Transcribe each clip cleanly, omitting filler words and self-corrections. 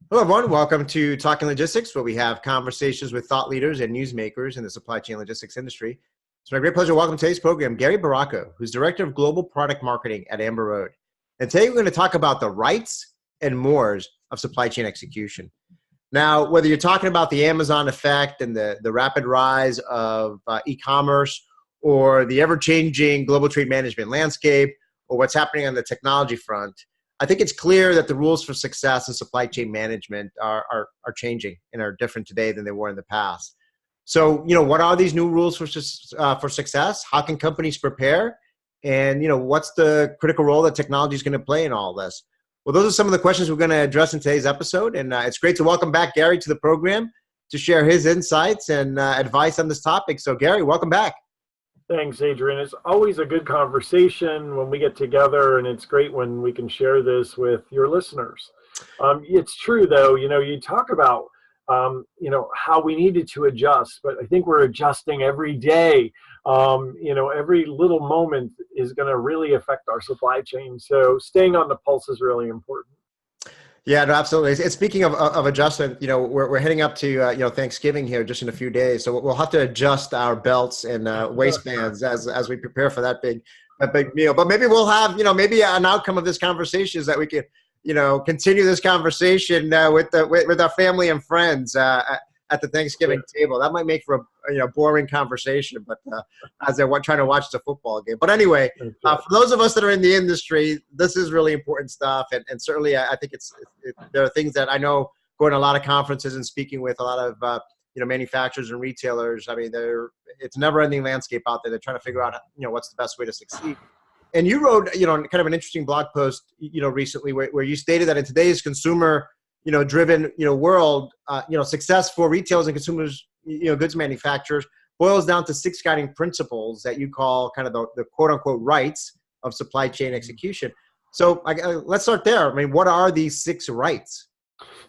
Hello, everyone. Welcome to Talking Logistics, where we have conversations with thought leaders and newsmakers in the supply chain logistics industry. It's my great pleasure to welcome to today's program Gary Baracco, who's Director of Global Product Marketing at Amber Road. And today we're going to talk about the rights and mores of supply chain execution. Now, whether you're talking about the Amazon effect and the rapid rise of e-commerce or the ever-changing global trade management landscape or what's happening on the technology front, I think it's clear that the rules for success in supply chain management are changing and are different today than they were in the past. So, what are these new rules for success? How can companies prepare? And, what's the critical role that technology is going to play in all this? Well, those are some of the questions we're going to address in today's episode. And it's great to welcome back Gary to the program to share his insights and advice on this topic. So, Gary, welcome back. Thanks, Adrian. It's always a good conversation when we get together, and it's great when we can share this with your listeners. It's true, though, you talk about, how we needed to adjust, but I think we're adjusting every day. Every little moment is going to really affect our supply chain. So staying on the pulse is really important. Yeah, no, absolutely. And speaking of adjustment, we're heading up to Thanksgiving here just in a few days, so we'll have to adjust our belts and waistbands as we prepare for that big meal. But maybe we'll have maybe an outcome of this conversation is that we can continue this conversation with our family and friends at the Thanksgiving table. That might make for a boring conversation, but as they're trying to watch the football game. But anyway, for those of us that are in the industry, this is really important stuff, and certainly I think there are things that I know going to a lot of conferences and speaking with a lot of manufacturers and retailers. I mean, it's a never-ending landscape out there. They're trying to figure out what's the best way to succeed. And you wrote kind of an interesting blog post recently where you stated that in today's consumer driven, world, success for retailers and consumers, goods manufacturers boils down to 6 guiding principles that you call kind of the quote unquote rights of supply chain execution. So let's start there. I mean, what are these 6 rights?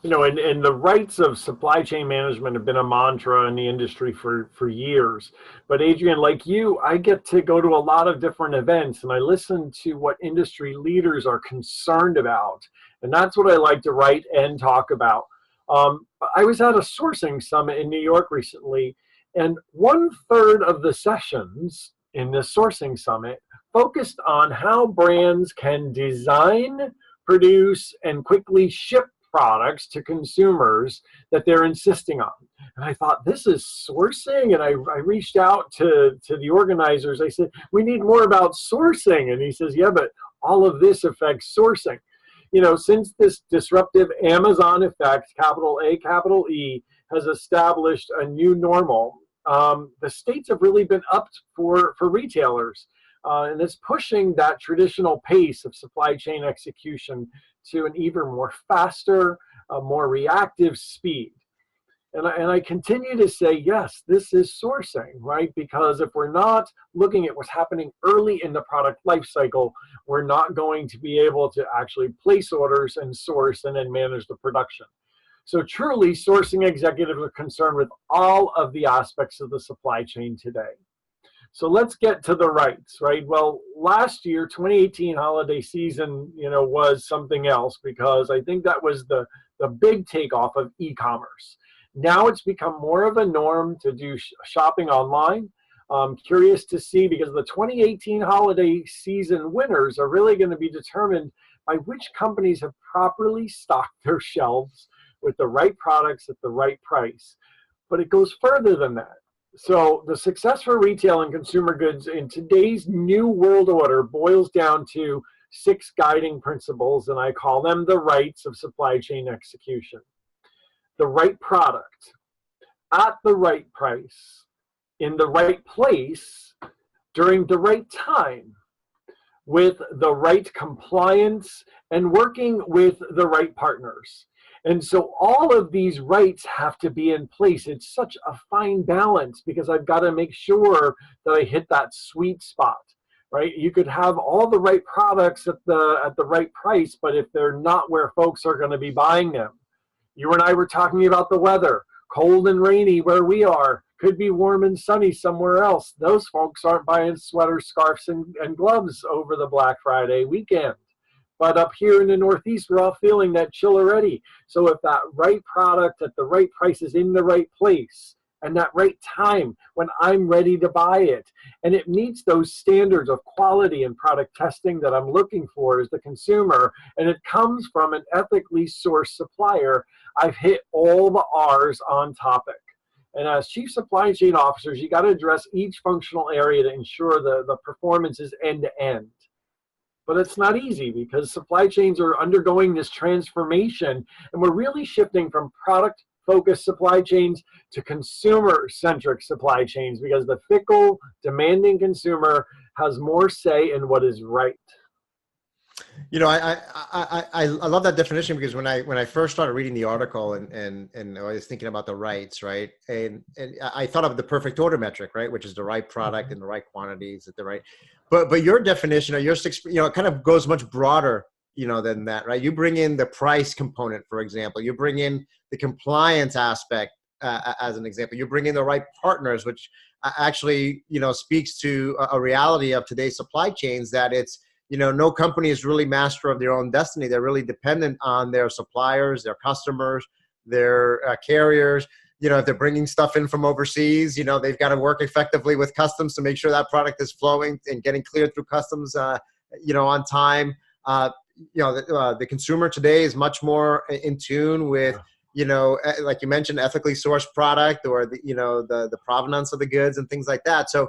And the rights of supply chain management have been a mantra in the industry for years. But Adrian, like you, I get to go to a lot of different events and I listen to what industry leaders are concerned about. And that's what I like to write and talk about. I was at a sourcing summit in New York recently, and 1/3 of the sessions in the sourcing summit focused on how brands can design, produce, and quickly ship products to consumers that they're insisting on. And I thought, this is sourcing? And I reached out to the organizers. I said, we need more about sourcing. And he says, yeah, but all of this affects sourcing. Since this disruptive Amazon effect, capital A, capital E, has established a new normal, the states have really been upped for retailers. And it's pushing that traditional pace of supply chain execution to an even more faster, more reactive speed. And I continue to say, yes, this is sourcing, right? Because if we're not looking at what's happening early in the product life cycle, we're not going to be able to actually place orders and source and then manage the production. So truly, sourcing executives are concerned with all of the aspects of the supply chain today. So let's get to the rights, right? Well, last year, 2018 holiday season, was something else because I think that was the big takeoff of e-commerce. Now it's become more of a norm to do shopping online. I'm curious to see because the 2018 holiday season winners are really going to be determined by which companies have properly stocked their shelves with the right products at the right price. But it goes further than that. So the success for retail and consumer goods in today's new world order boils down to 6 guiding principles, and I call them the rights of supply chain execution. The right product, at the right price, in the right place, during the right time, with the right compliance, and working with the right partners. And so all of these rights have to be in place. It's such a fine balance because I've got to make sure that I hit that sweet spot, right? You could have all the right products at the right price, but if they're not where folks are going to be buying them. You and I were talking about the weather, cold and rainy where we are, could be warm and sunny somewhere else. Those folks aren't buying sweaters, scarves, and gloves over the Black Friday weekend. But up here in the Northeast, we're all feeling that chill already. So if that right product at the right price is in the right place and that right time when I'm ready to buy it, and it meets those standards of quality and product testing that I'm looking for as the consumer, and it comes from an ethically sourced supplier, I've hit all the R's on topic. And as chief supply chain officers, you got to address each functional area to ensure the performance is end to end. But it's not easy because supply chains are undergoing this transformation, and we're really shifting from product-focused supply chains to consumer-centric supply chains because the fickle, demanding consumer has more say in what is right. You know, I love that definition because when I first started reading the article and I was thinking about the rights, right, and I thought of the perfect order metric, right, which is the right product in the right quantities at the right, but your definition or your six, you know, it kind of goes much broader, you know, than that, right? You bring in the price component, for example. You bring in the compliance aspect as an example. You bring in the right partners, which actually, you know, speaks to a reality of today's supply chains that it's, you know, no company is really master of their own destiny. They're really dependent on their suppliers, their customers, their carriers. You know, if they're bringing stuff in from overseas, you know, they've got to work effectively with customs to make sure that product is flowing and getting cleared through customs, you know, on time. You know, the consumer today is much more in tune with, you know, like you mentioned, ethically sourced product or the, you know, the provenance of the goods and things like that. So,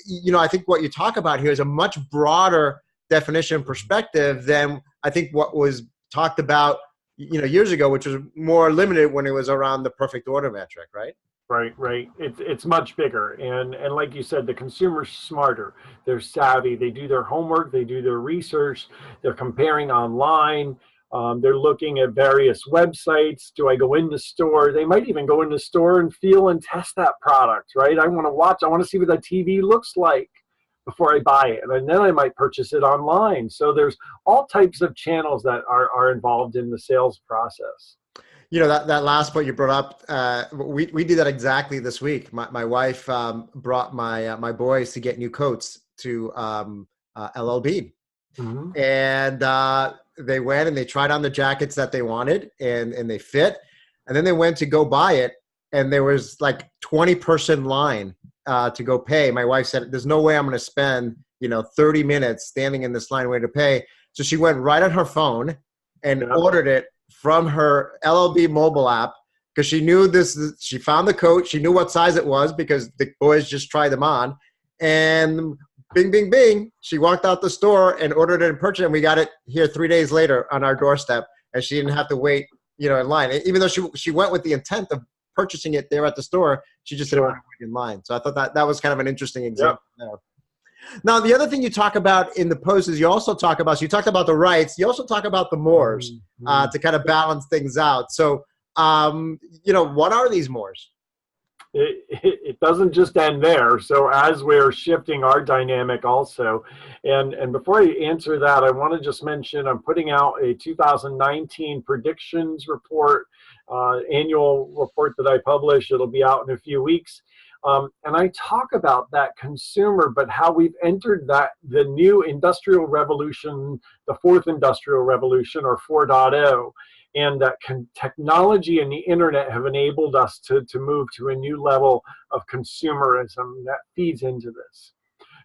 you know, I think what you talk about here is a much broader definition and perspective than I think what was talked about, you know, years ago, which was more limited when it was around the perfect order metric, right? Right. It's much bigger, and like you said, the consumer's smarter. They're savvy. They do their homework. They do their research. They're comparing online. They're looking at various websites. Do I go in the store? They might even go in the store and feel and test that product, right? I want to watch. I want to see what the TV looks like before I buy it, and then I might purchase it online. So there's all types of channels that are involved in the sales process. You know, that last point you brought up, we did that exactly this week. My wife brought my boys to get new coats to LLB. Mm-hmm. And they went and they tried on the jackets that they wanted and they fit. And then they went to go buy it. And there was like 20-person line to go pay. My wife said, there's no way I'm going to spend, you know, 30 minutes standing in this line waiting to pay. So she went right on her phone and ordered it from her LLB mobile app because she knew this. She found the coat. She knew what size it was because the boys just tried them on. And bing, bing, bing. She walked out the store and ordered it and purchased it. And we got it here 3 days later on our doorstep. And she didn't have to wait, you know, in line. Even though she went with the intent of purchasing it there at the store, she just didn't want to wait in line. So I thought that was kind of an interesting example there. Now, the other thing you talk about in the post is you also talk about, so you talked about the rights, you also talk about the mores to kind of balance things out. So, you know, what are these mores? It doesn't just end there. So as we're shifting our dynamic also, and before I answer that, I want to just mention I'm putting out a 2019 predictions report, annual report that I publish. It'll be out in a few weeks. And I talk about that consumer, but how we've entered the new industrial revolution, the fourth industrial revolution or 4.0. And that technology and the internet have enabled us to move to a new level of consumerism that feeds into this.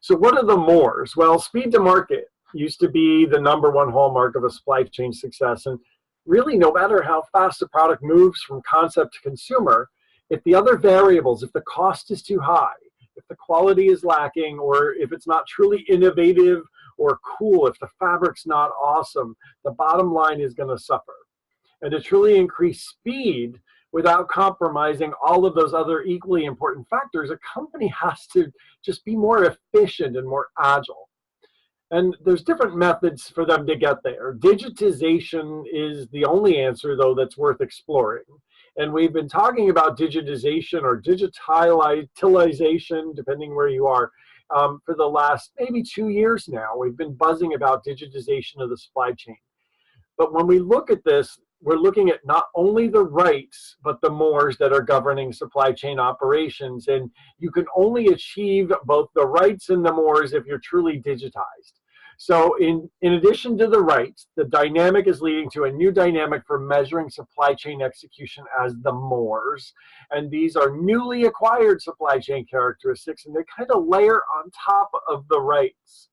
So what are the mores? Well, speed to market used to be the #1 hallmark of a supply chain success. And really, no matter how fast a product moves from concept to consumer, if the other variables, if the cost is too high, if the quality is lacking, or if it's not truly innovative or cool, if the fabric's not awesome, the bottom line is going to suffer. And to truly increase speed without compromising all of those other equally important factors, a company has to just be more efficient and more agile. And there's different methods for them to get there. Digitization is the only answer, though, that's worth exploring. And we've been talking about digitization or digitalization, depending where you are, for the last maybe 2 years now. We've been buzzing about digitization of the supply chain. But when we look at this, we're looking at not only the rights, but the mores that are governing supply chain operations. And you can only achieve both the rights and the mores if you're truly digitized. So in addition to the rights, the dynamic is leading to a new dynamic for measuring supply chain execution as the mores. And these are newly acquired supply chain characteristics, and they kind of layer on top of the rights.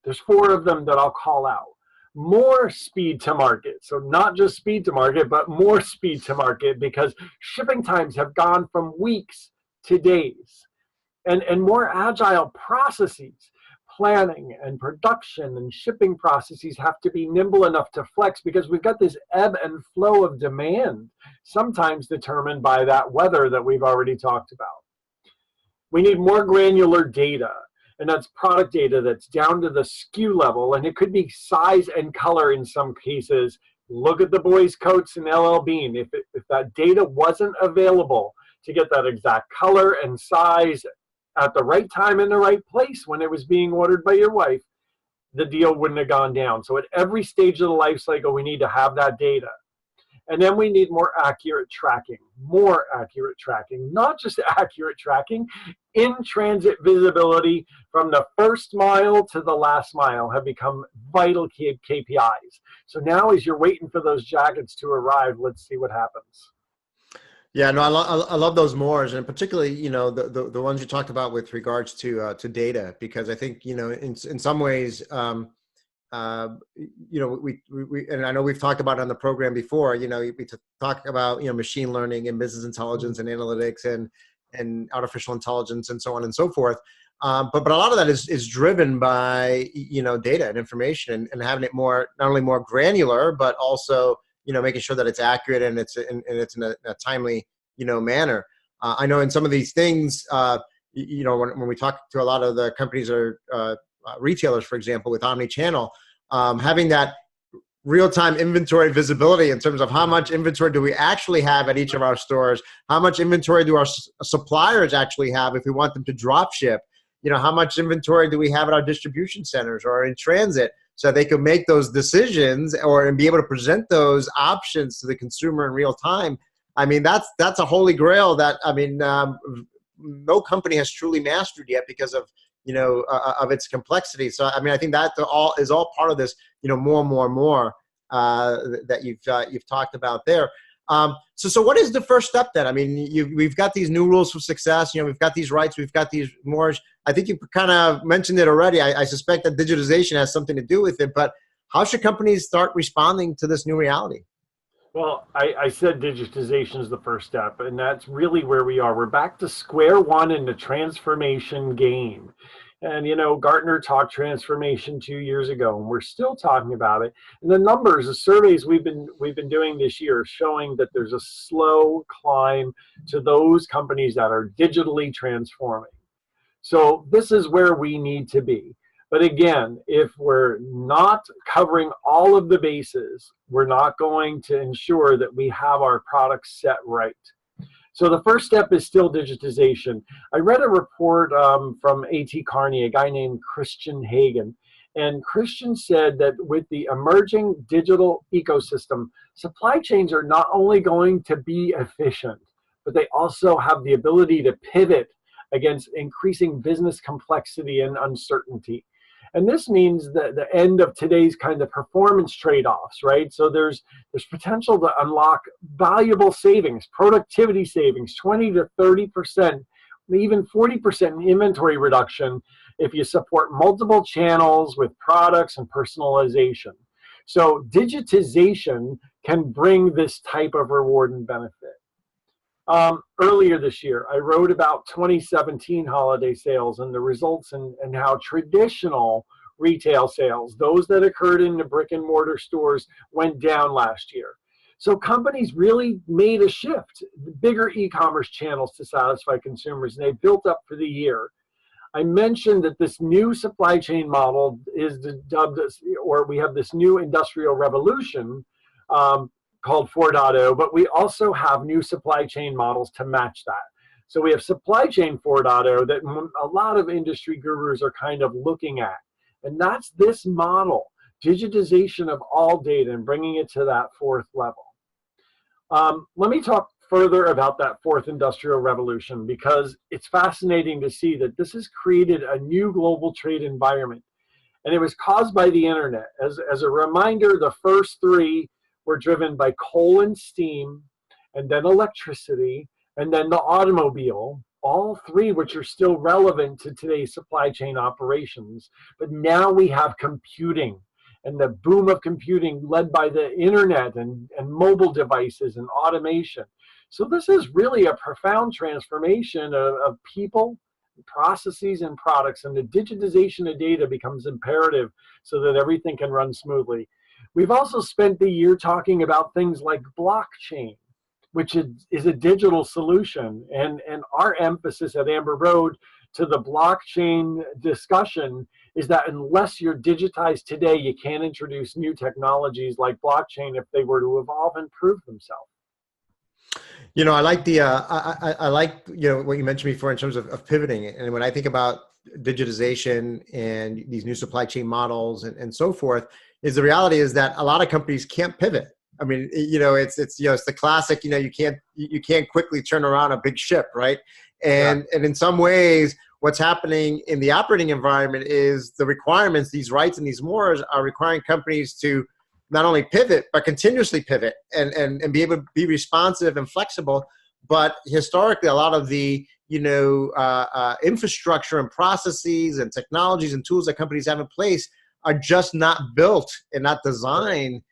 There's 4 of them that I'll call out. More speed to market. So not just speed to market, but more speed to market, because shipping times have gone from weeks to days. And more agile processes. Planning and production and shipping processes have to be nimble enough to flex, because we've got this ebb and flow of demand, sometimes determined by that weather that we've already talked about. We need more granular data, and that's product data that's down to the SKU level, and it could be size and color in some cases. Look at the boys' coats in LL Bean. If that data wasn't available to get that exact color and size at the right time in the right place when it was being ordered by your wife, the deal wouldn't have gone down. So at every stage of the life cycle, we need to have that data. And then we need more accurate tracking, not just accurate tracking. In-transit visibility from the first mile to the last mile have become vital KPIs. So now as you're waiting for those jackets to arrive, let's see what happens. Yeah, no, I love those mores, and particularly, you know, the ones you talked about with regards to data, because I think, you know, in some ways, you know, we and I know we've talked about it on the program before. You know, we talk about, you know, machine learning and business intelligence and analytics and artificial intelligence and so on and so forth. But a lot of that is driven by, you know, data and information, and having it not only more granular, but also, you know, making sure that it's accurate and it's in a timely, you know, manner. I know in some of these things, you know, when we talk to a lot of the companies or retailers, for example, with omni-channel, having that real-time inventory visibility in terms of how much inventory do we actually have at each of our stores, how much inventory do our suppliers actually have if we want them to drop ship, you know, how much inventory do we have at our distribution centers or in transit, so they can make those decisions and be able to present those options to the consumer in real time. I mean, that's a holy grail that, I mean, no company has truly mastered yet because of, you know, of its complexity. So, I mean, I think that is all part of this, you know, more that you've talked about there. So what is the first step then? I mean, we've got these new rules for success. You know, we've got these rights, we've got these more. I think you kind of mentioned it already. I suspect that digitization has something to do with it. But how should companies start responding to this new reality? Well, I said digitization is the first step, and that's really where we are. We're back to square one in the transformation game. And, you know, Gartner talked transformation 2 years ago, and we're still talking about it. And the numbers, the surveys we've been doing this year are showing that there's a slow climb to those companies that are digitally transforming. So this is where we need to be. But again, if we're not covering all of the bases, we're not going to ensure that we have our products set right. So the first step is still digitization. I read a report from A.T. Kearney, a guy named Christian Hagen. And Christian said that with the emerging digital ecosystem, supply chains are not only going to be efficient, but they also have the ability to pivot against increasing business complexity and uncertainty. And this means that the end of today's kind of performance trade-offs, right? So there's potential to unlock valuable savings, productivity savings, 20 to 30%, even 40% in inventory reduction if you support multiple channels with products and personalization. So digitization can bring this type of reward and benefit. Earlier this year, I wrote about 2017 holiday sales and the results and how traditional retail sales, those that occurred in the brick and mortar stores, went down last year. So companies really made a shift, bigger e-commerce channels to satisfy consumers, and they built up for the year. I mentioned that this new supply chain model is dubbed, or we have this new industrial revolution called 4.0, but we also have new supply chain models to match that. So we have supply chain 4.0 that a lot of industry gurus are kind of looking at. And that's this model, digitization of all data and bringing it to that fourth level. Let me talk further about that fourth industrial revolution, because it's fascinating to see that this has created a new global trade environment. And it was caused by the internet. As a reminder, the first three were driven by coal and steam, and then electricity, and then the automobile, all three which are still relevant to today's supply chain operations. But now we have computing, and the boom of computing led by the internet and mobile devices and automation. So this is really a profound transformation of people, processes, and products, and the digitization of data becomes imperative so that everything can run smoothly. We've also spent the year talking about things like blockchain, which is a digital solution. And our emphasis at Amber Road to the blockchain discussion is that unless you're digitized today, you can't introduce new technologies like blockchain if they were to evolve and prove themselves. I like the I like what you mentioned before in terms of pivoting. And when I think about digitization and these new supply chain models and so forth, is the reality is that a lot of companies can't pivot. I mean, it's the classic, you can't quickly turn around a big ship, right? And in some ways, what's happening in the operating environment is the requirements, these rights and these mores are requiring companies to not only pivot, but continuously pivot and be able to be responsive and flexible. But historically, a lot of the infrastructure and processes and technologies and tools that companies have in place are just not built and not designed,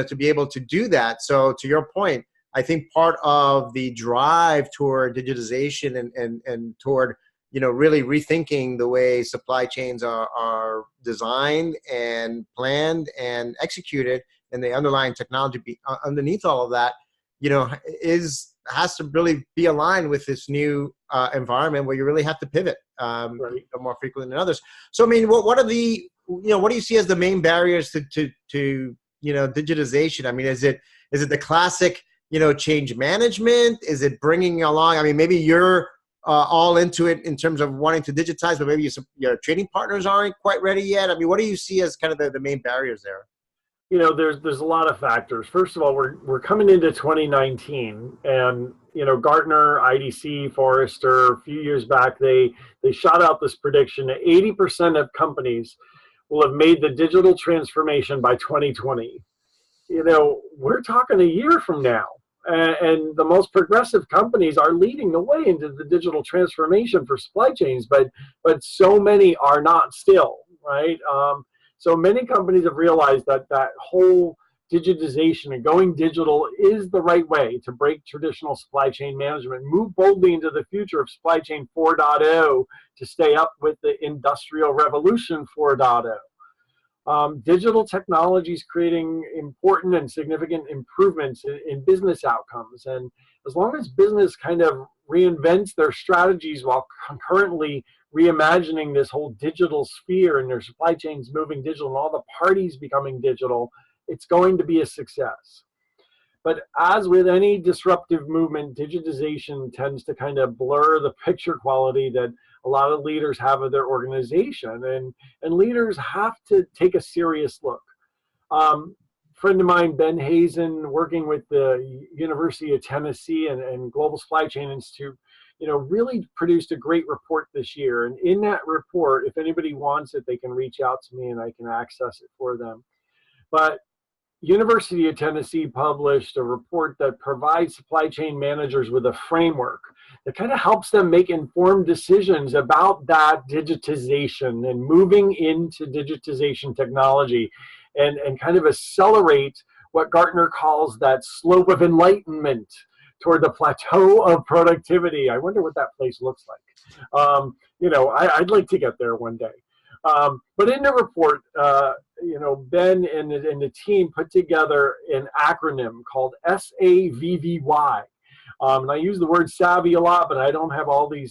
to be able to do that. So to your point, I think part of the drive toward digitization and toward, really rethinking the way supply chains are designed and planned and executed, and the underlying technology underneath all of that, has to really be aligned with this new environment where you really have to pivot more frequently than others. So, I mean, what are the, what do you see as the main barriers to digitization? I mean, is it the classic, change management? Is it bringing along, I mean, maybe you're all into it in terms of wanting to digitize, but maybe your trading partners aren't quite ready yet. I mean, what do you see as kind of the main barriers there? There's a lot of factors. First of all, we're coming into 2019, and Gartner, IDC, Forrester, a few years back, they shot out this prediction that 80% of companies will have made the digital transformation by 2020. We're talking a year from now, and the most progressive companies are leading the way into the digital transformation for supply chains, but so many are not still, right? So many companies have realized that whole digitization and going digital is the right way to break traditional supply chain management, move boldly into the future of supply chain 4.0 to stay up with the industrial revolution 4.0. Digital technology is creating important and significant improvements in business outcomes. And as long as business kind of reinvents their strategies while concurrently reimagining this whole digital sphere and their supply chains moving digital and all the parties becoming digital, it's going to be a success. But as with any disruptive movement, digitization tends to kind of blur the picture quality that a lot of leaders have of their organization, and leaders have to take a serious look. Friend of mine, Ben Hazen, working with the University of Tennessee and Global Supply Chain Institute, really produced a great report this year. And in that report, if anybody wants it, they can reach out to me and I can access it for them. But University of Tennessee published a report that provides supply chain managers with a framework that kind of helps them make informed decisions about that digitization and moving into digitization technology and kind of accelerate what Gartner calls that slope of enlightenment toward the plateau of productivity. I wonder what that place looks like. I'd like to get there one day. But in the report, Ben and the team put together an acronym called SAVVY. And I use the word savvy a lot, but I don't have all the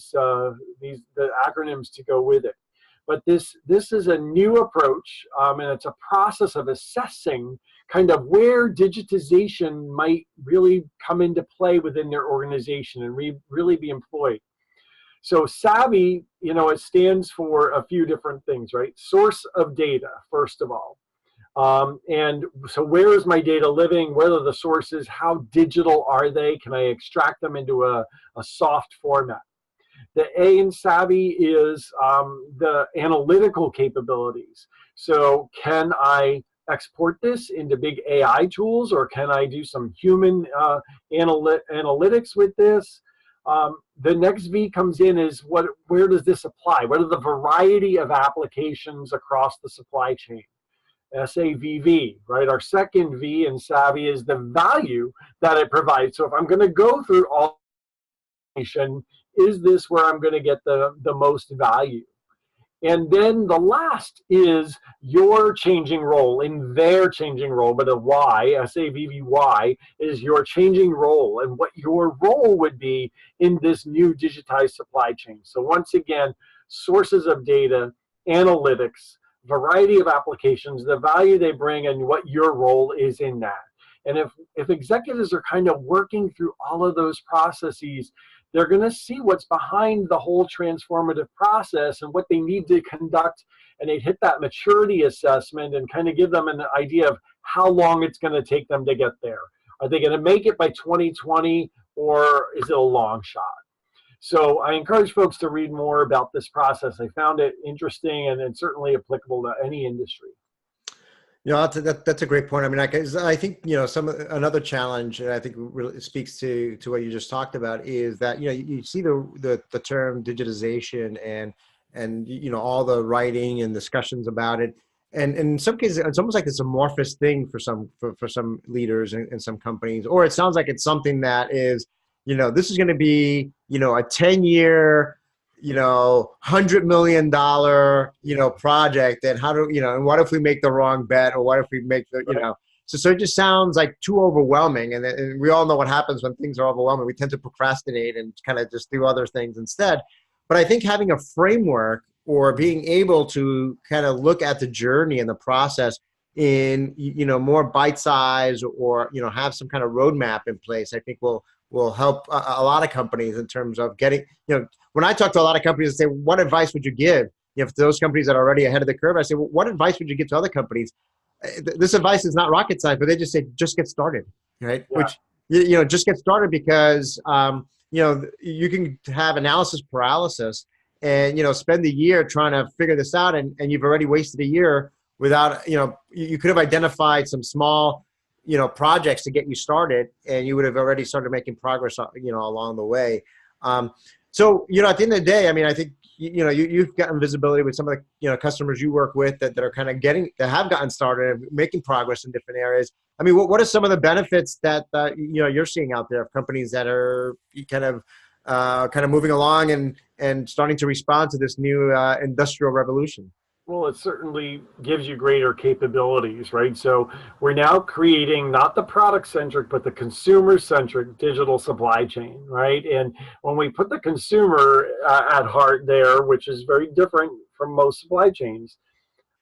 acronyms to go with it. But this is a new approach, and it's a process of assessing kind of where digitization might really come into play within their organization and really be employed. So SAVVY, it stands for a few different things, right? Source of data, first of all. And so where is my data living? Where are the sources? How digital are they? Can I extract them into a soft format? The A in SAVVY is the analytical capabilities. So can I export this into big AI tools, or can I do some human analytics with this? The next V comes in is where does this apply? What are the variety of applications across the supply chain? SAVV, right? Our second V in Savvy is the value that it provides. So if I'm going to go through all information, is this where I'm going to get the most value? And then the last is your changing role in their changing role, but a Y, SAVVY, is your changing role and what your role would be in this new digitized supply chain. So once again, sources of data, analytics, variety of applications, the value they bring, and what your role is in that. And if executives are kind of working through all of those processes, they're going to see what's behind the whole transformative process and what they need to conduct, and they'd hit that maturity assessment and kind of give them an idea of how long it's going to take them to get there. Are they going to make it by 2020, or is it a long shot? So I encourage folks to read more about this process. I found it interesting and certainly applicable to any industry. You know, that's a great point. I mean, I think, you know, another challenge, and I think really speaks to what you just talked about, is that, you know, you see the term digitization and you know, all the writing and discussions about it, and in some cases it's almost like it's an amorphous thing for some leaders in some companies, or it sounds like it's something that is, you know, this is going to be, you know, a 10-year, you know, $100 million, you know, project, and how do, you know, and what if we make the wrong bet, or what if we make the, you know, so it just sounds like too overwhelming. And we all know what happens when things are overwhelming. We tend to procrastinate and kind of just do other things instead. But I think having a framework, or being able to kind of look at the journey and the process in, you know, more bite size, or, you know, have some kind of roadmap in place, I think will help a lot of companies in terms of getting, you know, when I talk to a lot of companies and say, what advice would you give? You know, for those companies that are already ahead of the curve, I say, well, what advice would you give to other companies? This advice is not rocket science, but they just say, just get started, right? Yeah. Which, you know, just get started, because, you know, you can have analysis paralysis and, you know, spend a year trying to figure this out, and you've already wasted a year without, you know, you could have identified some small, you know, projects to get you started, and you would have already started making progress, you know, along the way. So, you know, at the end of the day, I mean, I think, you know, you've gotten visibility with some of the, you know, customers you work with that are kind of that have gotten started and making progress in different areas. I mean, what are some of the benefits that, you know, you're seeing out there of companies that are kind of moving along and starting to respond to this new industrial revolution? Well, it certainly gives you greater capabilities, right? So we're now creating not the product-centric, but the consumer-centric digital supply chain, right? And when we put the consumer at heart there, which is very different from most supply chains,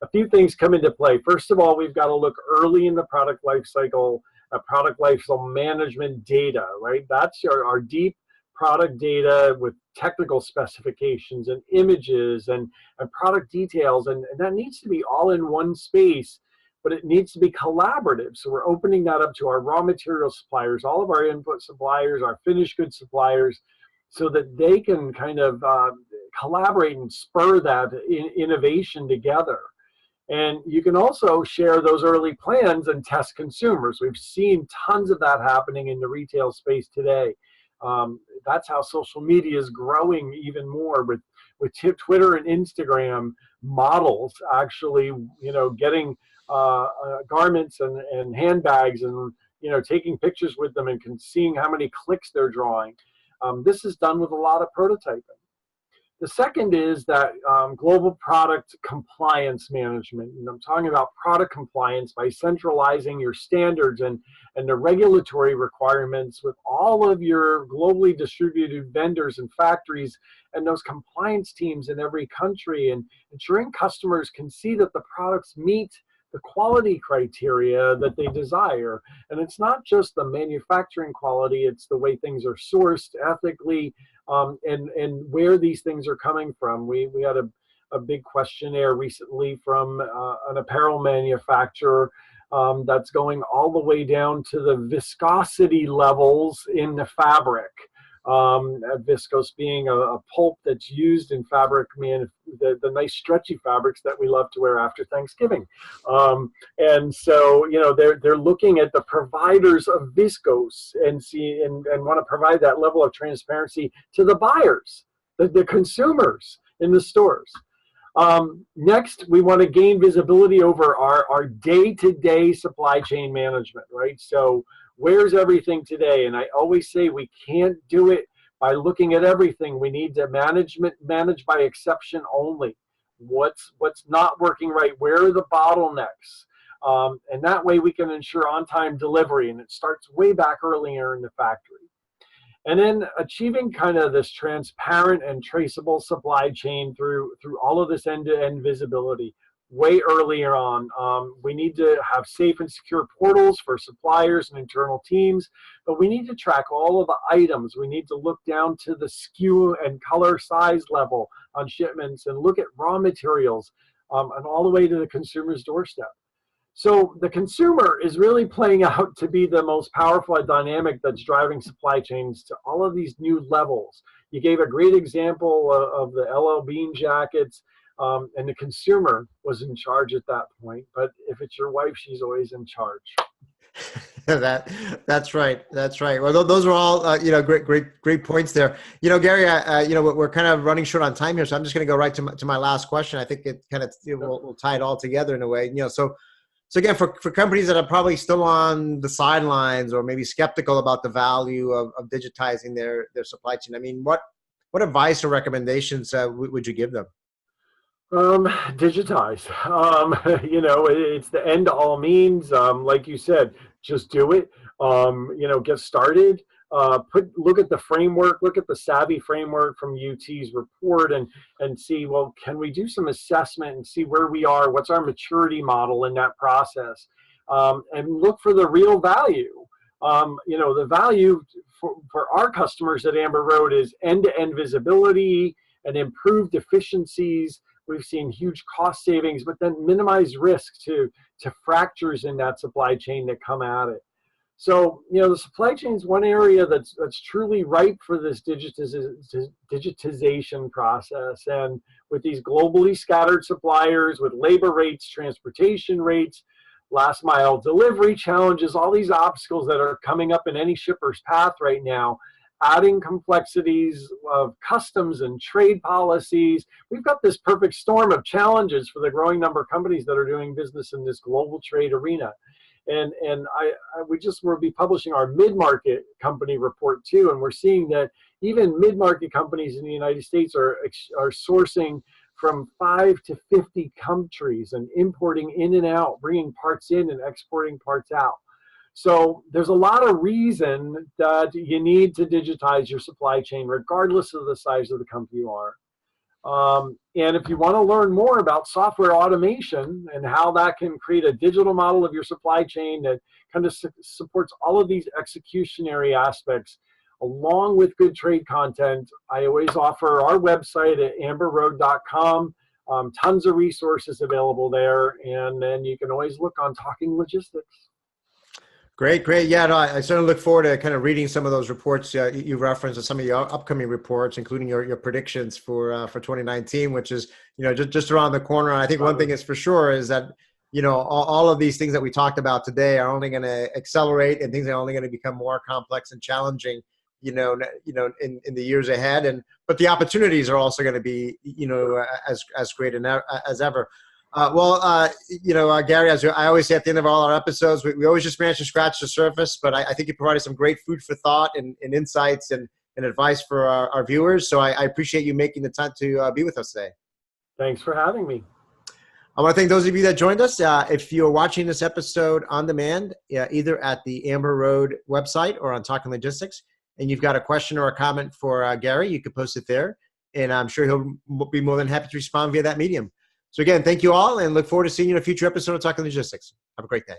a few things come into play. First of all, we've got to look early in the product life cycle, product life cycle management data, right? That's our deep product data with technical specifications and images and product details, and that needs to be all in one space, but it needs to be collaborative. So we're opening that up to our raw material suppliers, all of our input suppliers, our finished goods suppliers, so that they can kind of collaborate and spur that innovation together. And you can also share those early plans and test consumers. We've seen tons of that happening in the retail space today. That's how social media is growing even more with Twitter and Instagram models actually, you know, getting garments and handbags and, you know, taking pictures with them and seeing how many clicks they're drawing. This is done with a lot of prototyping. The second is that global product compliance management. And I'm talking about product compliance by centralizing your standards and the regulatory requirements with all of your globally distributed vendors and factories and those compliance teams in every country, and ensuring customers can see that the products meet the quality criteria that they desire. And it's not just the manufacturing quality, it's the way things are sourced ethically, and where these things are coming from. We had a big questionnaire recently from an apparel manufacturer that's going all the way down to the viscosity levels in the fabric, Viscose being a pulp that's used in fabric, the nice stretchy fabrics that we love to wear after Thanksgiving. And so, they're looking at the providers of viscose and want to provide that level of transparency to the buyers, the consumers in the stores. Next, we want to gain visibility over our day-to-day supply chain management, right? So where's everything today? And I always say we can't do it by looking at everything. We need to manage by exception only. What's not working right? Where are the bottlenecks? And that way we can ensure on-time delivery, and it starts way back earlier in the factory. And then achieving kind of this transparent and traceable supply chain through all of this end-to-end visibility way earlier on. We need to have safe and secure portals for suppliers and internal teams, but we need to track all of the items. We need to look down to the SKU and color size level on shipments and look at raw materials and all the way to the consumer's doorstep. So the consumer is really playing out to be the most powerful dynamic that's driving supply chains to all of these new levels. You gave a great example of the LL Bean jackets, and the consumer was in charge at that point. But if it's your wife, she's always in charge. That's right. That's right. Well, those are all great points there. Gary, we're kind of running short on time here, so I'm just going to go right to my last question. I think it kind of will tie it all together in a way. So again, for companies that are probably still on the sidelines or maybe skeptical about the value of digitizing their supply chain, I mean, what advice or recommendations would you give them? Digitize. It's the end all means. Like you said, just do it. Get started. Look at the framework, look at the Savvy framework from UT's report and see, well, can we do some assessment and see where we are? What's our maturity model in that process? And look for the real value. The value for our customers at Amber Road is end-to-end visibility and improved efficiencies. We've seen huge cost savings, but then minimize risk to fractures in that supply chain that come at it. So, the supply chain is one area that's truly ripe for this digitization process. And with these globally scattered suppliers, with labor rates, transportation rates, last mile delivery challenges, all these obstacles that are coming up in any shipper's path right now, adding complexities of customs and trade policies, we've got this perfect storm of challenges for the growing number of companies that are doing business in this global trade arena. And we'll be publishing our mid-market company report too, and we're seeing that even mid-market companies in the United States are sourcing from 5 to 50 countries and importing in and out, bringing parts in and exporting parts out. So there's a lot of reason that you need to digitize your supply chain, regardless of the size of the company you are. And if you want to learn more about software automation and how that can create a digital model of your supply chain that kind of supports all of these executionary aspects, along with good trade content, I always offer our website at amberroad.com. Tons of resources available there. And then you can always look on Talking Logistics. Great. Yeah, no, I certainly look forward to kind of reading some of those reports you referenced and some of your upcoming reports, including your predictions for 2019, which is, just around the corner. And I think one thing is for sure is that, all of these things that we talked about today are only going to accelerate, and things are only going to become more complex and challenging, in the years ahead. But the opportunities are also going to be, as great as ever. Gary, as I always say at the end of all our episodes, we always just manage to scratch the surface, but I think you provided some great food for thought and insights and advice for our viewers. So I appreciate you making the time to be with us today. Thanks for having me. I want to thank those of you that joined us. If you're watching this episode on demand, either at the Amber Road website or on Talking Logistics, and you've got a question or a comment for Gary, you can post it there, and I'm sure he'll be more than happy to respond via that medium. So again, thank you all, and look forward to seeing you in a future episode of Talking Logistics. Have a great day.